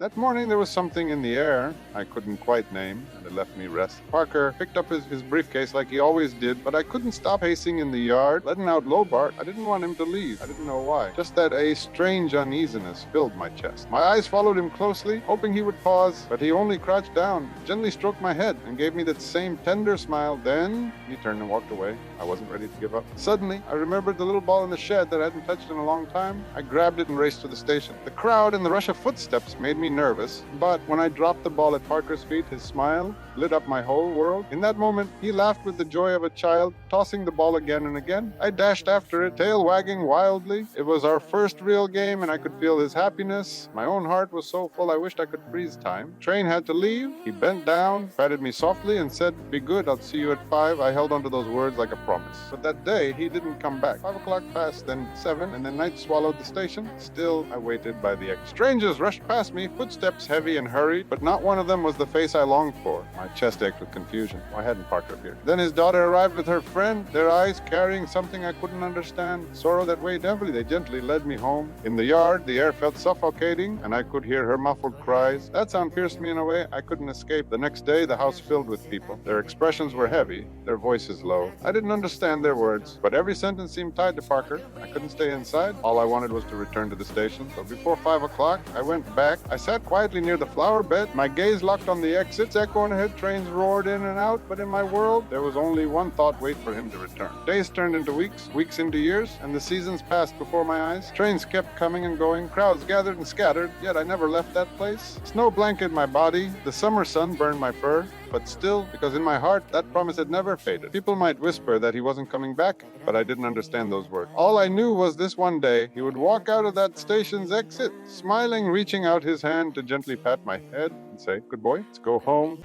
That morning there was something in the air I couldn't quite name, and it left me restless. Parker picked up his briefcase like he always did, but I couldn't stop pacing in the yard, letting out low bark. I didn't want him to leave. I didn't know why. Just that a strange uneasiness filled my chest. My eyes followed him closely, hoping he would pause, but he only crouched down, gently stroked my head, and gave me that same tender smile. Then he turned and walked away. I wasn't ready to give up. Suddenly, I remembered the little ball in the shed that I hadn't touched in a long time. I grabbed it and raced to the station. The crowd and the rush of footsteps made me nervous, but when I dropped the ball at Parker's feet, his smile lit up my whole world. In that moment, he laughed with the joy of a child, tossing the ball again and again. I dashed after it, tail wagging wildly. It was our first real game, and I could feel his happiness. My own heart was so full I wished I could freeze time. Train had to leave. He bent down, patted me softly, and said, "Be good, I'll see you at 5. I held onto those words like a promise. But that day, he didn't come back. 5 o'clock passed, then 7, and then night swallowed the station. Still, I waited by the exit. Strangers rushed past me, footsteps heavy and hurried, but not one of them was the face I longed for. My chest ached with confusion. Why hadn't Parker appeared? Then his daughter arrived with her friend, their eyes carrying something I couldn't understand. Sorrow that weighed heavily, they gently led me home. In the yard, the air felt suffocating, and I could hear her muffled cries. That sound pierced me in a way I couldn't escape. The next day, the house filled with people. Their expressions were heavy, their voices low. I didn't understand their words, but every sentence seemed tied to Parker. I couldn't stay inside. All I wanted was to return to the station. So before 5 o'clock, I went back. I sat quietly near the flower bed, my gaze locked on the exits. Echoing ahead, trains roared in and out, but in my world, there was only one thought: wait for him to return. Days turned into weeks, weeks into years, and the seasons passed before my eyes. Trains kept coming and going, crowds gathered and scattered, yet I never left that place. Snow blanketed my body, the summer sun burned my fur, but still, because in my heart, that promise had never faded. People might whisper that he wasn't coming back, but I didn't understand those words. All I knew was this one day, he would walk out of that station's exit, smiling, reaching out his hand to gently pat my head and say, "Good boy, let's go home."